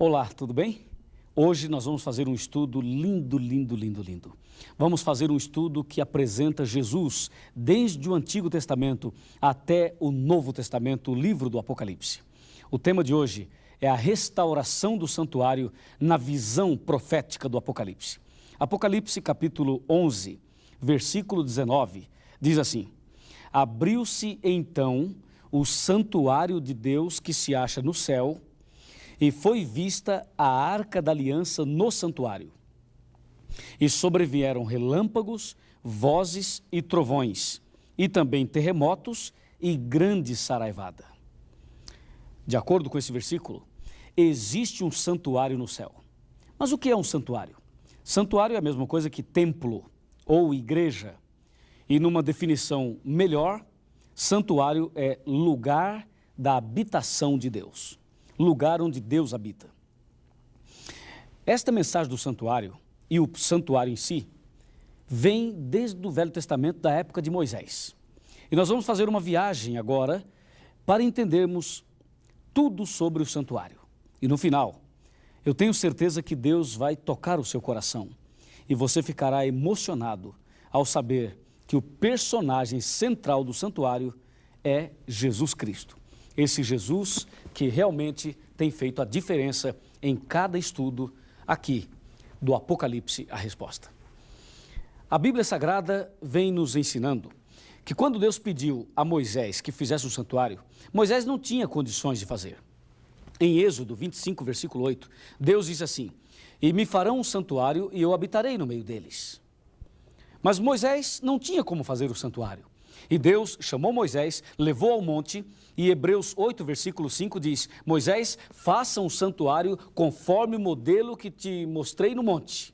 Olá, tudo bem? Hoje nós vamos fazer um estudo lindo. Vamos fazer um estudo que apresenta Jesus desde o Antigo Testamento até o Novo Testamento, o livro do Apocalipse. O tema de hoje é a restauração do santuário na visão profética do Apocalipse. Apocalipse capítulo 11, versículo 19, diz assim: Abriu-se então o santuário de Deus que se acha no céu, e foi vista a arca da aliança no santuário. E sobrevieram relâmpagos, vozes e trovões, e também terremotos e grande saraivada. De acordo com esse versículo, existe um santuário no céu. Mas o que é um santuário? Santuário é a mesma coisa que templo ou igreja. E numa definição melhor, santuário é lugar da habitação de Deus. Lugar onde Deus habita. Esta mensagem do santuário e o santuário em si vem desde o Velho Testamento, da época de Moisés. E nós vamos fazer uma viagem agora para entendermos tudo sobre o santuário. E no final, eu tenho certeza que Deus vai tocar o seu coração e você ficará emocionado ao saber que o personagem central do santuário é Jesus Cristo. Esse Jesus que realmente tem feito a diferença em cada estudo aqui do Apocalipse, a resposta. A Bíblia Sagrada vem nos ensinando que quando Deus pediu a Moisés que fizesse um santuário, Moisés não tinha condições de fazer. Em Êxodo 25, versículo 8, Deus diz assim: E me farão um santuário e eu habitarei no meio deles. Mas Moisés não tinha como fazer o santuário. E Deus chamou Moisés, levou ao monte, e Hebreus 8, versículo 5 diz: Moisés, faça um santuário conforme o modelo que te mostrei no monte.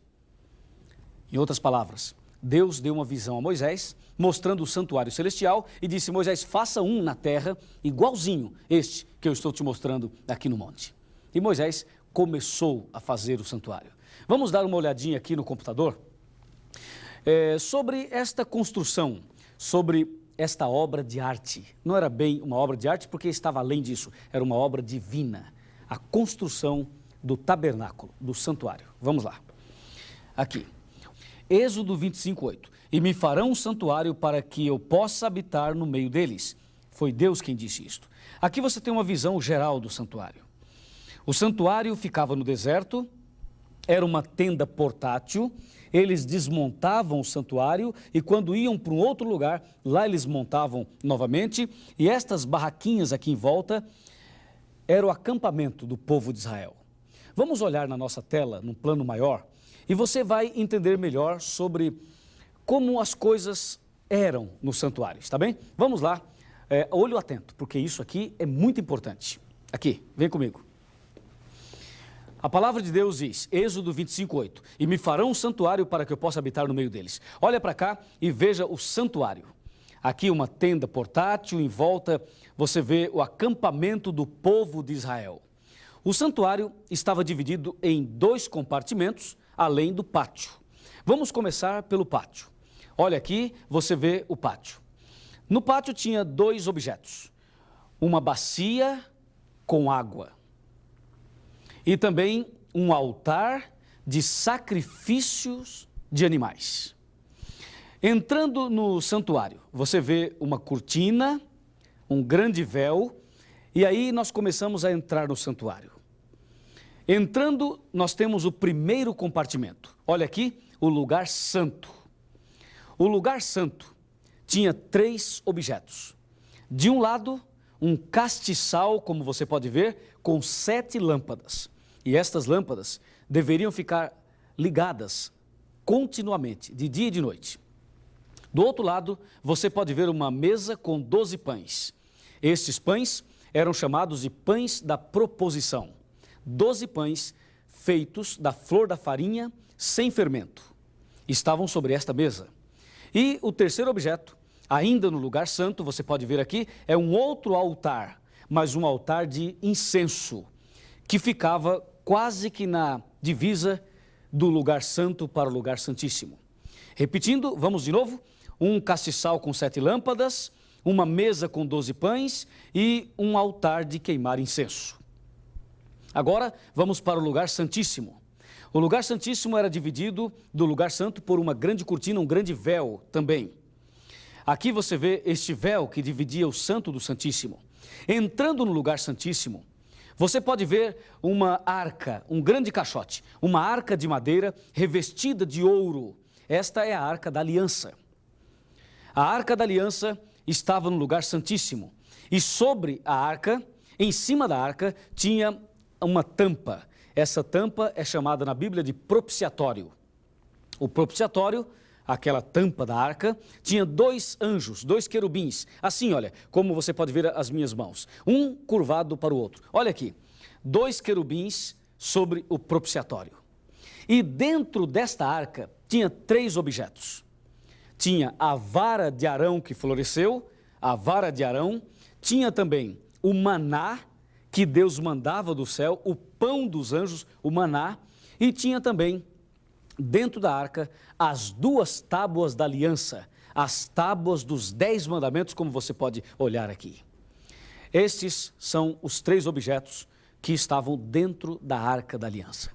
Em outras palavras, Deus deu uma visão a Moisés, mostrando o santuário celestial, e disse: Moisés, faça um na terra, igualzinho este que eu estou te mostrando aqui no monte. E Moisés começou a fazer o santuário. Vamos dar uma olhadinha aqui no computador sobre esta construção, sobre esta obra de arte. Não era bem uma obra de arte porque estava além disso, era uma obra divina, a construção do tabernáculo, do santuário. Vamos lá. Aqui, Êxodo 25, 8. E me farão um santuário para que eu possa habitar no meio deles. Foi Deus quem disse isto. Aqui você tem uma visão geral do santuário. O santuário ficava no deserto, era uma tenda portátil. Eles desmontavam o santuário e quando iam para um outro lugar, lá eles montavam novamente. E estas barraquinhas aqui em volta era o acampamento do povo de Israel. Vamos olhar na nossa tela, num plano maior, e você vai entender melhor sobre como as coisas eram no santuário, está bem? Vamos lá, olho atento, porque isso aqui é muito importante. Aqui, vem comigo. A palavra de Deus diz, Êxodo 25, 8, e me farão um santuário para que eu possa habitar no meio deles. Olha para cá e veja o santuário. Aqui uma tenda portátil, em volta você vê o acampamento do povo de Israel. O santuário estava dividido em 2 compartimentos, além do pátio. Vamos começar pelo pátio. Olha aqui, você vê o pátio. No pátio tinha 2 objetos, uma bacia com água. E também um altar de sacrifícios de animais. Entrando no santuário, você vê uma cortina, um grande véu, e aí nós começamos a entrar no santuário. Entrando, nós temos o primeiro compartimento. Olha aqui, o lugar santo. O lugar santo tinha 3 objetos. De um lado, um castiçal, como você pode ver, com 7 lâmpadas. E estas lâmpadas deveriam ficar ligadas continuamente, de dia e de noite. Do outro lado, você pode ver uma mesa com 12 pães. Estes pães eram chamados de pães da proposição. 12 pães feitos da flor da farinha sem fermento. Estavam sobre esta mesa. E o terceiro objeto, ainda no lugar santo, você pode ver aqui, é um outro altar, mas um altar de incenso, que ficava quase que na divisa do lugar santo para o lugar santíssimo. Repetindo, vamos de novo, um castiçal com 7 lâmpadas, uma mesa com 12 pães e um altar de queimar incenso. Agora vamos para o lugar santíssimo. O lugar santíssimo era dividido do lugar santo por uma grande cortina, um grande véu também. Aqui você vê este véu que dividia o santo do santíssimo. Entrando no lugar santíssimo, você pode ver uma arca, um grande caixote, uma arca de madeira revestida de ouro. Esta é a Arca da Aliança. A Arca da Aliança estava no lugar santíssimo. E sobre a arca, em cima da arca, tinha uma tampa. Essa tampa é chamada na Bíblia de propiciatório. O propiciatório, aquela tampa da arca, tinha 2 anjos, 2 querubins. Assim, olha, como você pode ver as minhas mãos. Um curvado para o outro. Olha aqui, 2 querubins sobre o propiciatório. E dentro desta arca tinha 3 objetos. Tinha a vara de Arão que floresceu, a vara de Arão. Tinha também o maná que Deus mandava do céu, o pão dos anjos, o maná. E tinha também, dentro da arca, as 2 tábuas da aliança, as tábuas dos 10 mandamentos, como você pode olhar aqui. Estes são os 3 objetos que estavam dentro da arca da aliança.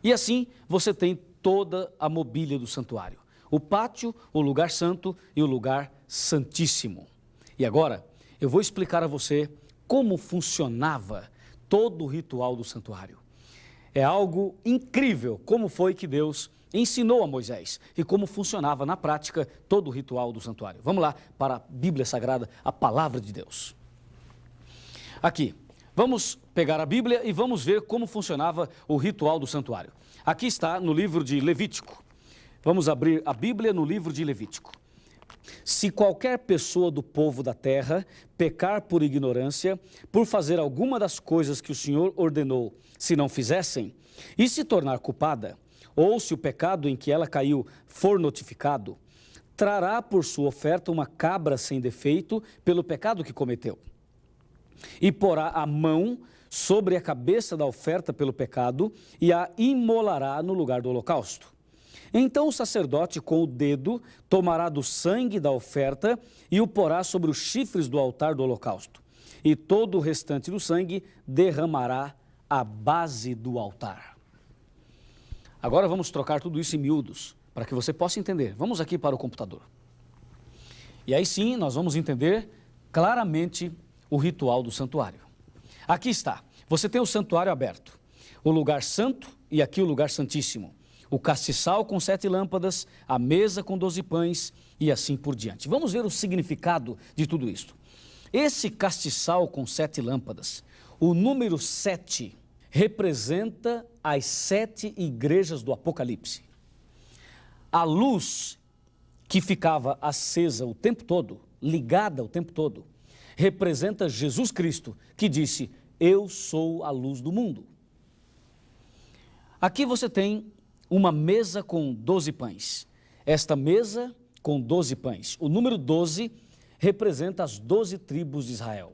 E assim você tem toda a mobília do santuário. O pátio, o lugar santo e o lugar santíssimo. E agora eu vou explicar a você como funcionava todo o ritual do santuário. É algo incrível como foi que Deus ensinou a Moisés e como funcionava na prática todo o ritual do santuário. Vamos lá para a Bíblia Sagrada, a Palavra de Deus. Aqui, vamos pegar a Bíblia e vamos ver como funcionava o ritual do santuário. Aqui está no livro de Levítico. Vamos abrir a Bíblia no livro de Levítico. Se qualquer pessoa do povo da terra pecar por ignorância, por fazer alguma das coisas que o Senhor ordenou, se não fizessem, e se tornar culpada, ou se o pecado em que ela caiu for notificado, trará por sua oferta uma cabra sem defeito pelo pecado que cometeu. E porá a mão sobre a cabeça da oferta pelo pecado e a imolará no lugar do holocausto. Então o sacerdote com o dedo tomará do sangue da oferta e o porá sobre os chifres do altar do holocausto. E todo o restante do sangue derramará à base do altar. Agora vamos trocar tudo isso em miúdos, para que você possa entender. Vamos aqui para o computador. E aí sim, nós vamos entender claramente o ritual do santuário. Aqui está, você tem o santuário aberto, o lugar santo e aqui o lugar santíssimo. O castiçal com 7 lâmpadas, a mesa com 12 pães e assim por diante. Vamos ver o significado de tudo isso. Esse castiçal com 7 lâmpadas, o número 7, representa as 7 igrejas do Apocalipse. A luz que ficava acesa o tempo todo, ligada o tempo todo, representa Jesus Cristo, que disse: eu sou a luz do mundo. Aqui você tem uma mesa com 12 pães. Esta mesa com 12 pães. O número 12 representa as 12 tribos de Israel.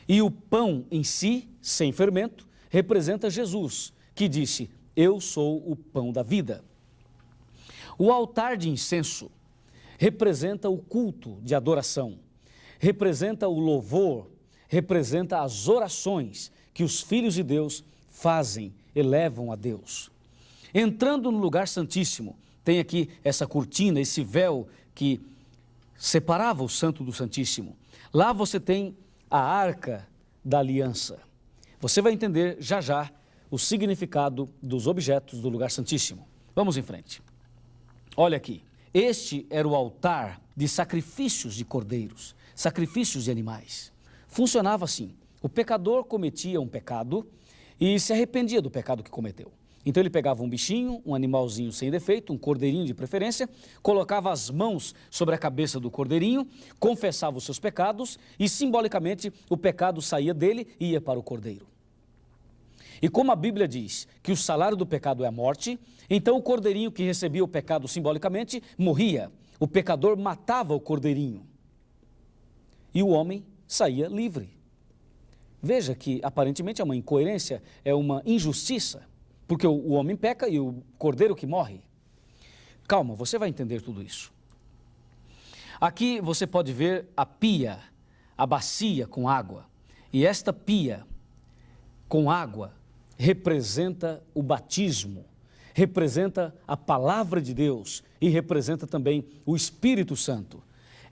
E o pão em si, sem fermento, representa Jesus, que disse: eu sou o pão da vida. O altar de incenso representa o culto de adoração, representa o louvor, representa as orações que os filhos de Deus fazem, elevam a Deus. Entrando no lugar santíssimo, tem aqui essa cortina, esse véu que separava o santo do santíssimo. Lá você tem a arca da aliança. Você vai entender já já o significado dos objetos do lugar santíssimo. Vamos em frente. Olha aqui, este era o altar de sacrifícios de cordeiros, sacrifícios de animais. Funcionava assim: o pecador cometia um pecado e se arrependia do pecado que cometeu. Então ele pegava um bichinho, um animalzinho sem defeito, um cordeirinho de preferência, colocava as mãos sobre a cabeça do cordeirinho, confessava os seus pecados e simbolicamente o pecado saía dele e ia para o cordeiro. E como a Bíblia diz que o salário do pecado é a morte, então o cordeirinho que recebia o pecado simbolicamente morria. O pecador matava o cordeirinho e o homem saía livre. Veja que aparentemente é uma incoerência, é uma injustiça. Porque o homem peca e o cordeiro que morre. Calma, você vai entender tudo isso. Aqui você pode ver a pia, a bacia com água. E esta pia com água representa o batismo, representa a palavra de Deus e representa também o Espírito Santo.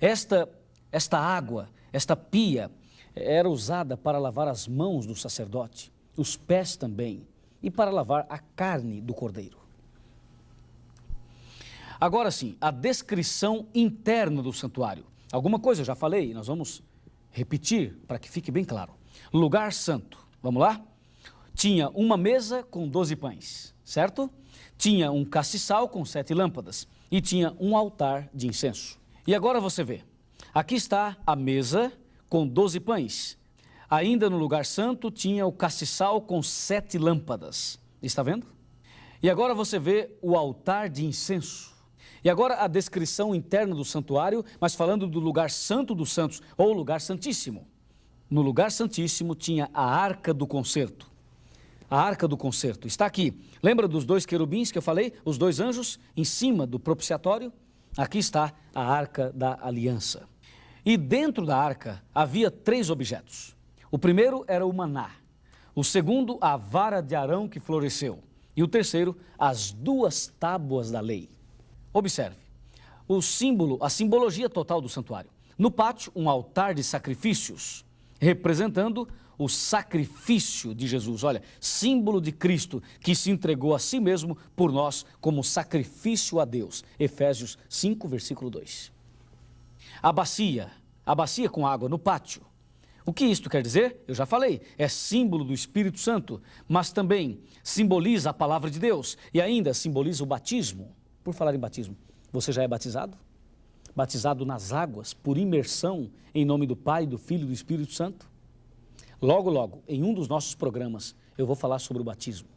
Esta água, esta pia, era usada para lavar as mãos do sacerdote, os pés também, e para lavar a carne do cordeiro. Agora sim, a descrição interna do santuário. Alguma coisa eu já falei, nós vamos repetir para que fique bem claro. Lugar santo, vamos lá? Tinha uma mesa com 12 pães, certo? Tinha um castiçal com 7 lâmpadas e tinha um altar de incenso. E agora você vê, aqui está a mesa com 12 pães. Ainda no lugar santo tinha o castiçal com 7 lâmpadas. Está vendo? E agora você vê o altar de incenso. E agora a descrição interna do santuário, mas falando do lugar santo dos santos, ou lugar santíssimo. No lugar santíssimo tinha a arca do concerto. A arca do concerto está aqui. Lembra dos 2 querubins que eu falei? Os 2 anjos em cima do propiciatório? Aqui está a arca da aliança. E dentro da arca havia 3 objetos. O primeiro era o maná. O segundo, a vara de Arão que floresceu. E o terceiro, as 2 tábuas da lei. Observe, a simbologia total do santuário. No pátio, um altar de sacrifícios, representando o sacrifício de Jesus. Olha, símbolo de Cristo que se entregou a si mesmo por nós como sacrifício a Deus. Efésios 5, versículo 2. A bacia com água no pátio. O que isto quer dizer? Eu já falei, é símbolo do Espírito Santo, mas também simboliza a palavra de Deus e ainda simboliza o batismo. Por falar em batismo, você já é batizado? Batizado nas águas, por imersão, em nome do Pai, do Filho e do Espírito Santo? Logo, logo, em um dos nossos programas, eu vou falar sobre o batismo.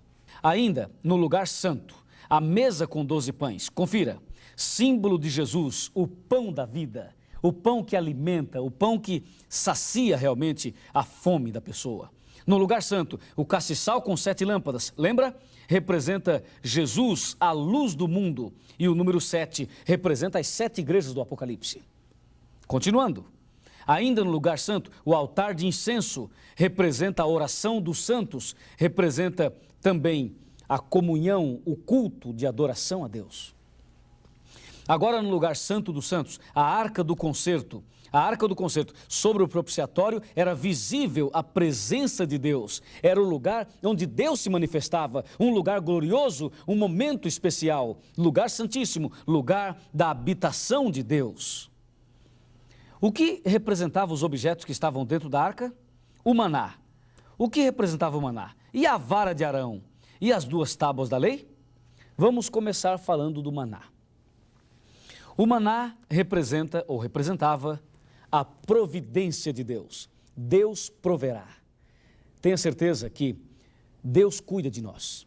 Ainda, no lugar santo, a mesa com 12 pães. Confira, símbolo de Jesus, o pão da vida, o pão que alimenta, o pão que sacia realmente a fome da pessoa. No lugar santo, o castiçal com 7 lâmpadas, lembra? Representa Jesus, a luz do mundo. E o número 7 representa as 7 igrejas do Apocalipse. Continuando, ainda no lugar santo, o altar de incenso representa a oração dos santos, representa também a comunhão, o culto de adoração a Deus. Agora no lugar santo dos santos, a arca do concerto. A arca do concerto sobre o propiciatório era visível a presença de Deus. Era o lugar onde Deus se manifestava, um lugar glorioso, um momento especial, lugar santíssimo, lugar da habitação de Deus. O que representava os objetos que estavam dentro da arca? O maná. O que representava o maná? E a vara de Arão? E as 2 tábuas da lei? Vamos começar falando do maná. O maná representava a providência de Deus. Deus proverá. Tenha certeza que Deus cuida de nós.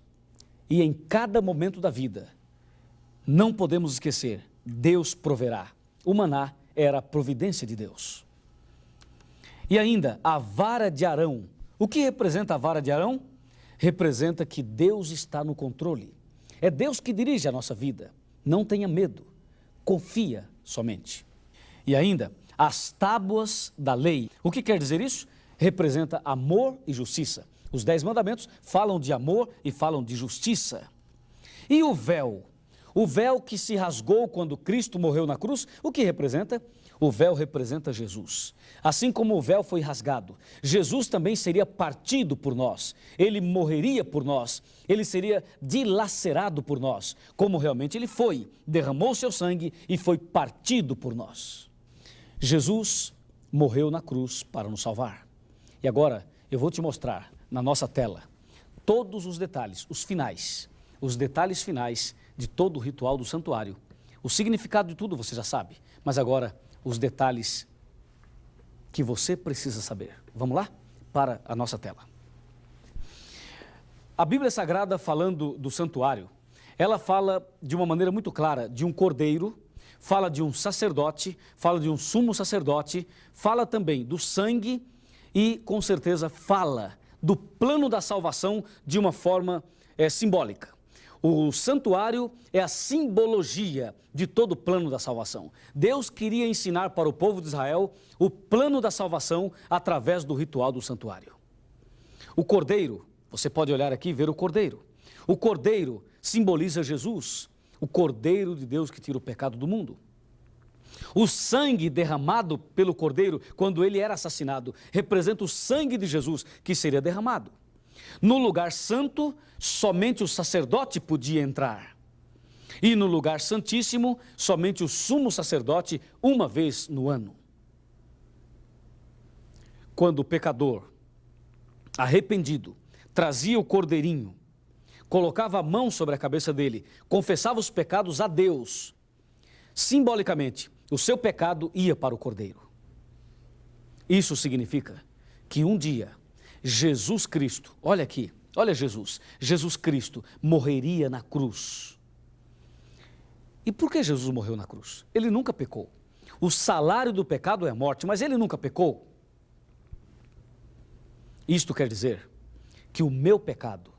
E em cada momento da vida, não podemos esquecer, Deus proverá. O maná era a providência de Deus. E ainda, a vara de Arão. O que representa a vara de Arão? Representa que Deus está no controle. É Deus que dirige a nossa vida. Não tenha medo. Confia somente. E ainda, as tábuas da lei. O que quer dizer isso? Representa amor e justiça. Os 10 mandamentos falam de amor e falam de justiça. E o véu? O véu que se rasgou quando Cristo morreu na cruz, o que representa? O véu representa Jesus. Assim como o véu foi rasgado, Jesus também seria partido por nós. Ele morreria por nós. Ele seria dilacerado por nós, como realmente ele foi. Derramou seu sangue e foi partido por nós. Jesus morreu na cruz para nos salvar. E agora eu vou te mostrar na nossa tela todos os detalhes, os detalhes finais de todo o ritual do santuário. O significado de tudo você já sabe, mas agora os detalhes que você precisa saber. Vamos lá? Para a nossa tela. A Bíblia Sagrada, falando do santuário, ela fala de uma maneira muito clara de um cordeiro, fala de um sacerdote, fala de um sumo sacerdote, fala também do sangue e, com certeza, fala do plano da salvação de uma forma simbólica. O santuário é a simbologia de todo o plano da salvação. Deus queria ensinar para o povo de Israel o plano da salvação através do ritual do santuário. O cordeiro, Você pode olhar aqui e ver o cordeiro. O cordeiro simboliza Jesus, o cordeiro de Deus que tira o pecado do mundo. O sangue derramado pelo cordeiro, quando ele era assassinado, representa o sangue de Jesus que seria derramado. No lugar santo, somente o sacerdote podia entrar. E no lugar santíssimo, somente o sumo sacerdote, uma vez no ano. Quando o pecador, arrependido, trazia o cordeirinho, colocava a mão sobre a cabeça dele, confessava os pecados a Deus, simbolicamente, o seu pecado ia para o cordeiro. Isso significa que um dia, Jesus Cristo, olha aqui, olha Jesus Cristo morreria na cruz. E por que Jesus morreu na cruz? Ele nunca pecou. O salário do pecado é a morte, mas ele nunca pecou. Isto quer dizer que o meu pecado,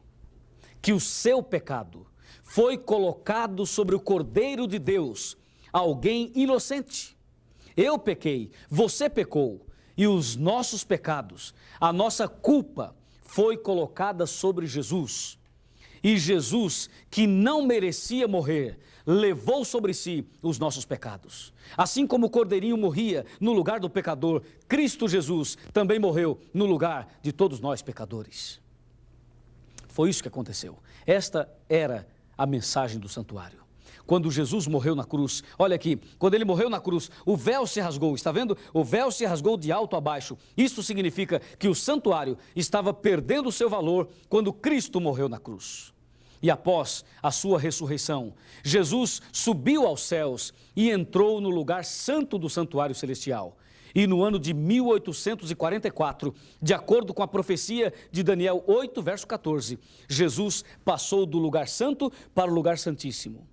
que o seu pecado, foi colocado sobre o Cordeiro de Deus, alguém inocente. Eu pequei, você pecou, e os nossos pecados, a nossa culpa, foi colocada sobre Jesus. E Jesus, que não merecia morrer, levou sobre si os nossos pecados. Assim como o cordeirinho morria no lugar do pecador, Cristo Jesus também morreu no lugar de todos nós pecadores. Foi isso que aconteceu. Esta era a mensagem do santuário. Quando Jesus morreu na cruz, olha aqui, quando ele morreu na cruz, o véu se rasgou, está vendo? O véu se rasgou de alto a baixo. Isso significa que o santuário estava perdendo o seu valor quando Cristo morreu na cruz. E após a sua ressurreição, Jesus subiu aos céus e entrou no lugar santo do santuário celestial. E no ano de 1844, de acordo com a profecia de Daniel 8, verso 14, Jesus passou do lugar santo para o lugar santíssimo.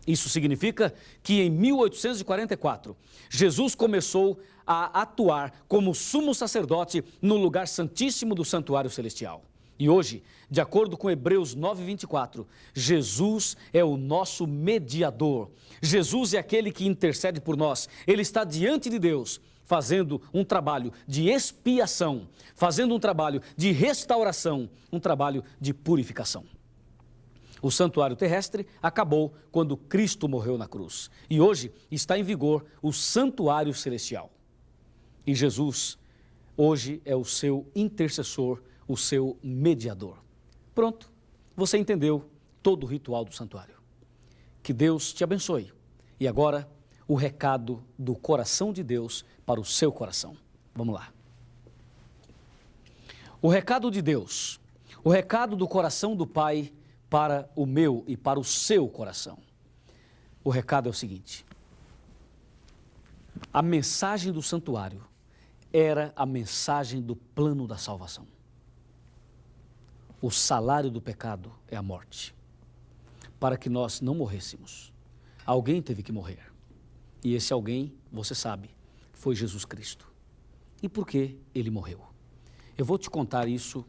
Isso significa que em 1844, Jesus começou a atuar como sumo sacerdote no lugar santíssimo do santuário celestial. E hoje, de acordo com Hebreus 9:24, Jesus é o nosso mediador. Jesus é aquele que intercede por nós. Ele está diante de Deus, fazendo um trabalho de expiação, fazendo um trabalho de restauração, um trabalho de purificação. O santuário terrestre acabou quando Cristo morreu na cruz. E hoje está em vigor o santuário celestial. E Jesus, hoje, é o seu intercessor, o seu mediador. Pronto, você entendeu todo o ritual do santuário. Que Deus te abençoe. E agora, o recado do coração de Deus para o seu coração. Vamos lá. O recado de Deus, o recado do coração do Pai para o meu e para o seu coração. O recado é o seguinte: a mensagem do santuário era a mensagem do plano da salvação. O salário do pecado é a morte. Para que nós não morrêssemos, alguém teve que morrer. E esse alguém, você sabe, foi Jesus Cristo. E por que ele morreu? Eu vou te contar isso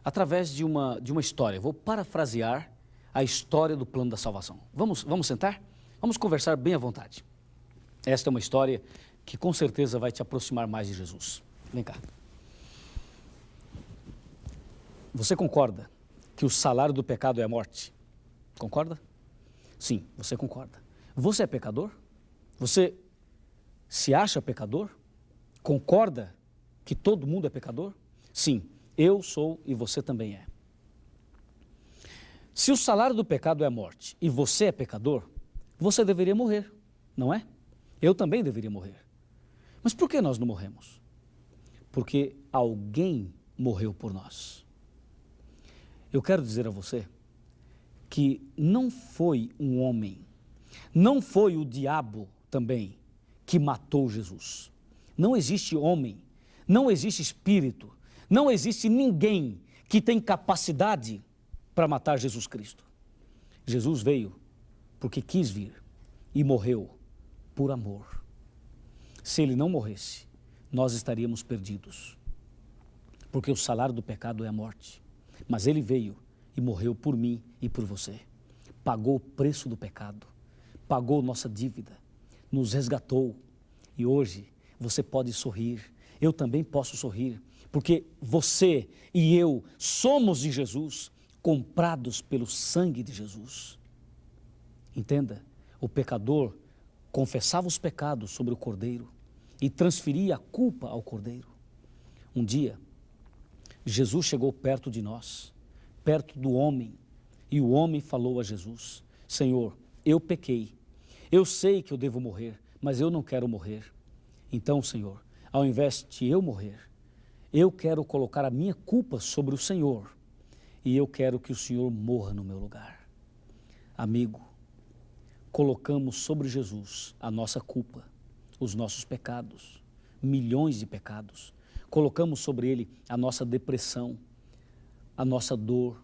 através de uma história. Vou parafrasear a história do plano da salvação. Vamos sentar? Vamos conversar bem à vontade. Esta é uma história que com certeza vai te aproximar mais de Jesus. Vem cá. Você concorda que o salário do pecado é a morte? Concorda? Sim, você concorda. Você é pecador? Você se acha pecador? Concorda que todo mundo é pecador? Sim, eu sou e você também é. Se o salário do pecado é a morte e você é pecador, você deveria morrer, não é? Eu também deveria morrer. Mas por que nós não morremos? Porque alguém morreu por nós. Eu quero dizer a você que não foi um homem, não foi o diabo também que matou Jesus. Não existe homem, não existe espírito, não existe ninguém que tem capacidade para matar Jesus Cristo. Jesus veio porque quis vir e morreu por amor. Se ele não morresse, nós estaríamos perdidos, porque o salário do pecado é a morte. Mas ele veio e morreu por mim e por você. Pagou o preço do pecado, pagou nossa dívida, nos resgatou. E hoje você pode sorrir, eu também posso sorrir, porque você e eu somos de Jesus, comprados pelo sangue de Jesus. Entenda, o pecador confessava os pecados sobre o Cordeiro e transferia a culpa ao Cordeiro. Um dia, Jesus chegou perto de nós, perto do homem, e o homem falou a Jesus: Senhor, eu pequei, eu sei que eu devo morrer, mas eu não quero morrer. Então, Senhor, ao invés de eu morrer, eu quero colocar a minha culpa sobre o Senhor e eu quero que o Senhor morra no meu lugar. Amigo, colocamos sobre Jesus a nossa culpa, os nossos pecados, milhões de pecados. Colocamos sobre Ele a nossa depressão, a nossa dor,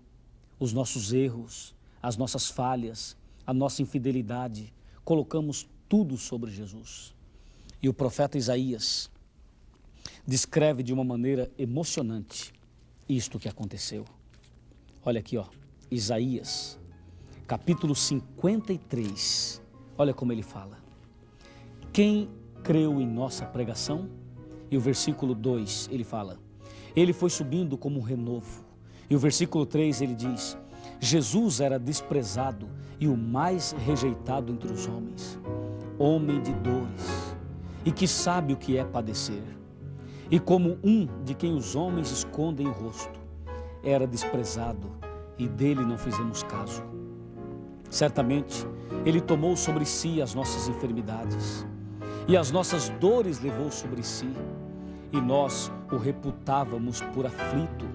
os nossos erros, as nossas falhas, a nossa infidelidade. Colocamos tudo sobre Jesus. E o profeta Isaías descreve de uma maneira emocionante isto que aconteceu. Olha aqui, Isaías, capítulo 53, olha como ele fala. Quem creu em nossa pregação? E o versículo 2, ele fala, ele foi subindo como um renovo. E o versículo 3, ele diz, Jesus era desprezado e o mais rejeitado entre os homens, homem de dores, e que sabe o que é padecer. E como um de quem os homens escondem o rosto, era desprezado e dele não fizemos caso. Certamente, ele tomou sobre si as nossas enfermidades e as nossas dores levou sobre si, e nós o reputávamos por aflito,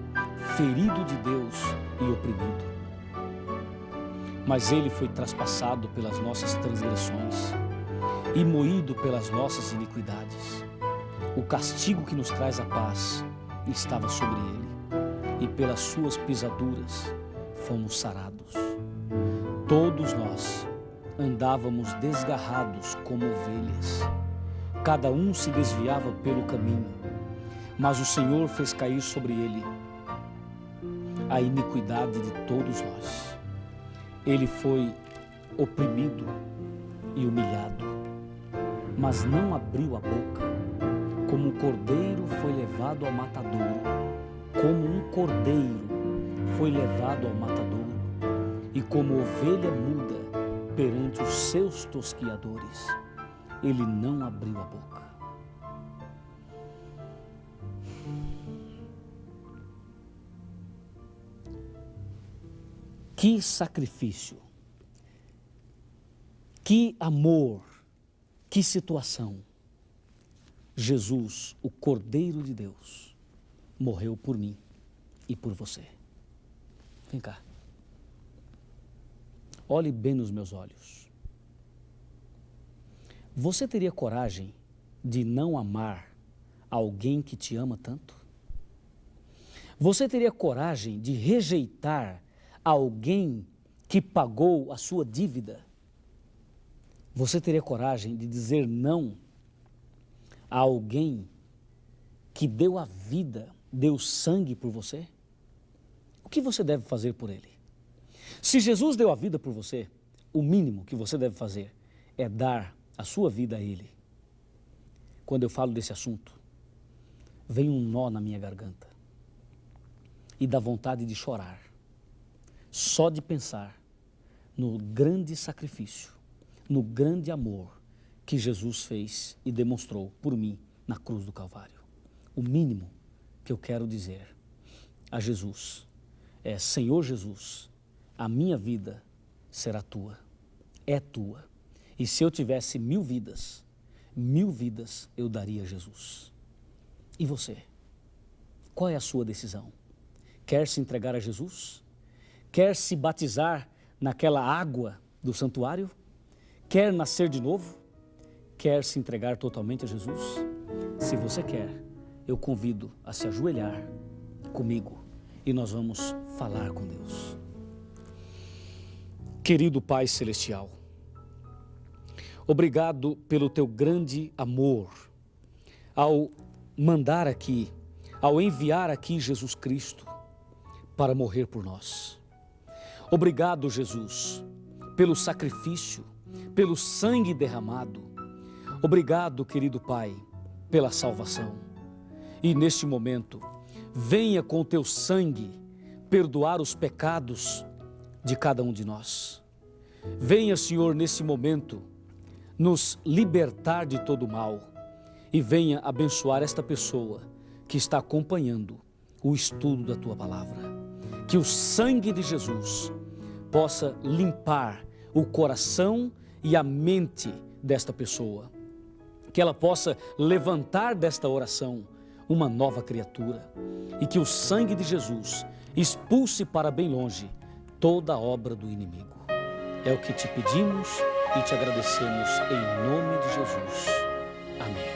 ferido de Deus e oprimido. Mas ele foi traspassado pelas nossas transgressões e moído pelas nossas iniquidades. O castigo que nos traz a paz estava sobre ele, e pelas suas pisaduras fomos sarados. Todos nós andávamos desgarrados como ovelhas, cada um se desviava pelo caminho, mas o Senhor fez cair sobre ele a iniquidade de todos nós. Ele foi oprimido e humilhado, mas não abriu a boca. Como um cordeiro foi levado ao matadouro, como um cordeiro foi levado ao matadouro, e como ovelha muda perante os seus tosquiadores, ele não abriu a boca. Que sacrifício, que amor, que situação. Jesus, o Cordeiro de Deus, morreu por mim e por você. Vem cá. Olhe bem nos meus olhos. Você teria coragem de não amar alguém que te ama tanto? Você teria coragem de rejeitar alguém que pagou a sua dívida? Você teria coragem de dizer não a alguém que deu a vida, deu sangue por você? O que você deve fazer por ele? Se Jesus deu a vida por você, o mínimo que você deve fazer é dar a sua vida a ele. Quando eu falo desse assunto, vem um nó na minha garganta e dá vontade de chorar, só de pensar no grande sacrifício, no grande amor que Jesus fez e demonstrou por mim na cruz do Calvário. O mínimo que eu quero dizer a Jesus é: Senhor Jesus, a minha vida será tua, é tua. E se eu tivesse 1000 vidas eu daria a Jesus. E você? Qual é a sua decisão? Quer se entregar a Jesus? Quer se batizar naquela água do santuário? Quer nascer de novo? Quer se entregar totalmente a Jesus? Se você quer, eu convido a se ajoelhar comigo e nós vamos falar com Deus. Querido Pai Celestial, obrigado pelo teu grande amor ao mandar aqui, ao enviar aqui Jesus Cristo para morrer por nós. Obrigado, Jesus, pelo sacrifício, pelo sangue derramado. Obrigado, querido Pai, pela salvação. E neste momento, venha com o teu sangue perdoar os pecados de cada um de nós. Venha, Senhor, nesse momento, nos libertar de todo mal e venha abençoar esta pessoa que está acompanhando o estudo da tua palavra. Que o sangue de Jesus possa limpar o coração e a mente desta pessoa. Que ela possa levantar desta oração uma nova criatura e que o sangue de Jesus expulse para bem longe toda a obra do inimigo. É o que te pedimos e te agradecemos em nome de Jesus. Amém.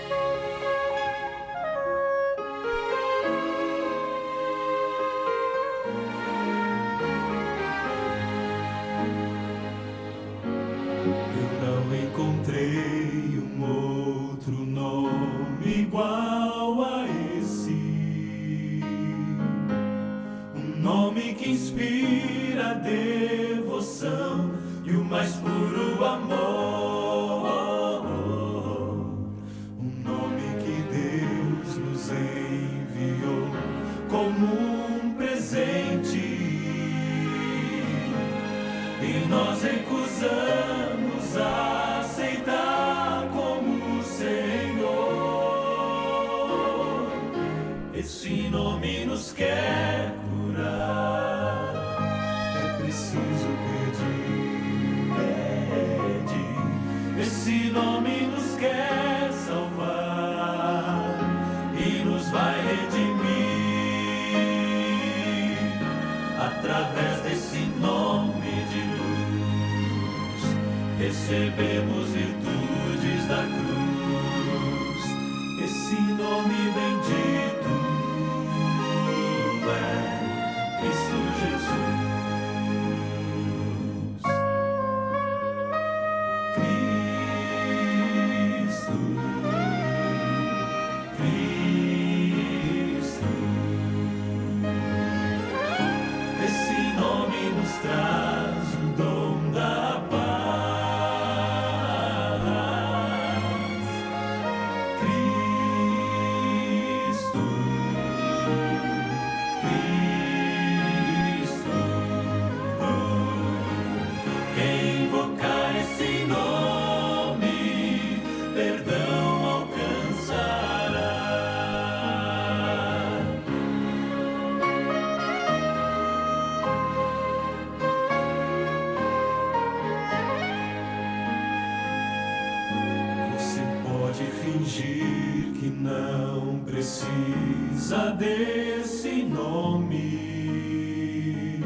Eu não encontrei um outro nome igual a esse, um nome que inspira a devoção e o mais puro amor, um nome que Deus nos enviou como um presente e nós recusamos aceitar como Senhor. Esse nome nos quer curar, é preciso esse nome nos quer salvar e nos vai redimir. Através desse nome de luz, recebemos virtudes da cruz. Esse nome bendito é Cristo Jesus. Traz o dom da paz, Cristo, Cristo. Quem invocar esse nome, perdão alcançará. Fingir que não precisa desse nome,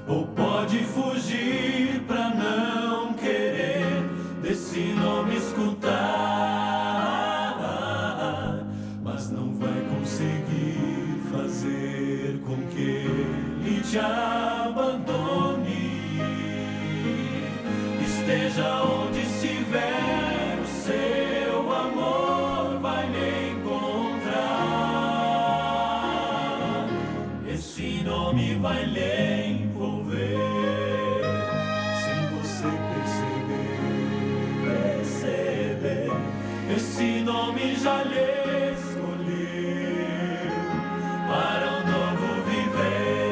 ou pode fugir pra não querer desse nome escutar, mas não vai conseguir fazer com que ele te abandone. Esteja onde estiver, o seu amor vai lhe encontrar. Esse nome vai lhe envolver, sem você perceber. Esse nome já lhe escolheu para um novo viver,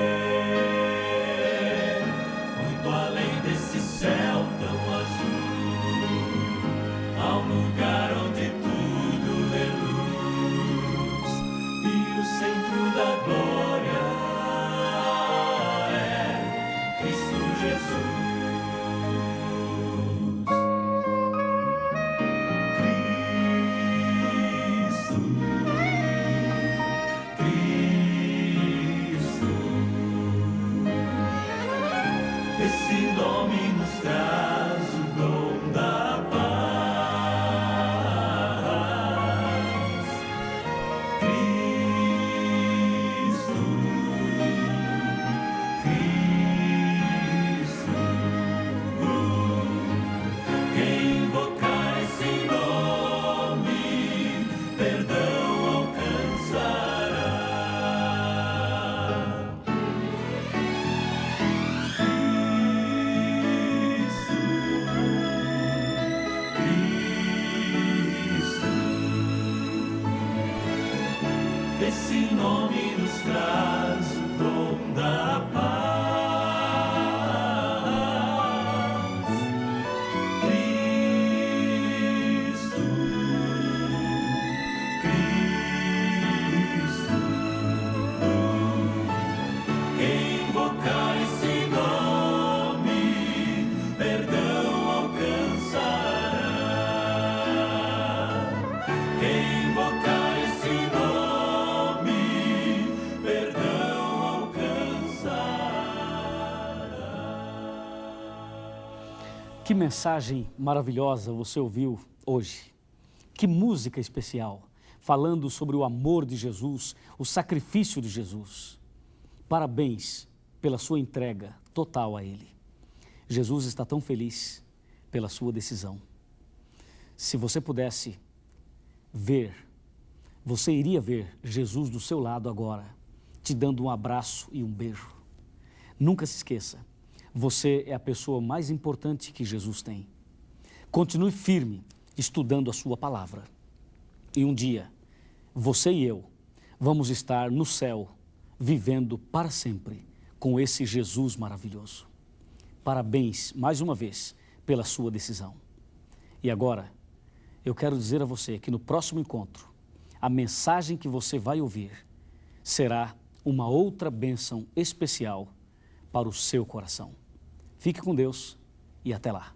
muito além desse céu tão azul. Há um lugar onde tudo é luz e o centro da glória é Cristo Jesus. Cristo, esse nome nos traz o dom da paz. Cristo, Cristo. Quem invocar esse nome, perdão alcançará. Cristo, traz o dom da paz. Cristo, Cristo, quem invocar esse nome, perdão alcançará. Quem invocar esse nome, perdão alcançará. Que mensagem maravilhosa você ouviu hoje. Que música especial, falando sobre o amor de Jesus, o sacrifício de Jesus. Parabéns pela sua entrega total a Ele. Jesus está tão feliz pela sua decisão. Se você pudesse ver, você iria ver Jesus do seu lado agora, te dando um abraço e um beijo. Nunca se esqueça, você é a pessoa mais importante que Jesus tem. Continue firme, estudando a sua palavra. E um dia, você e eu vamos estar no céu, vivendo para sempre com esse Jesus maravilhoso. Parabéns, mais uma vez, pela sua decisão. E agora, eu quero dizer a você que no próximo encontro, a mensagem que você vai ouvir será uma outra bênção especial para o seu coração. Fique com Deus e até lá.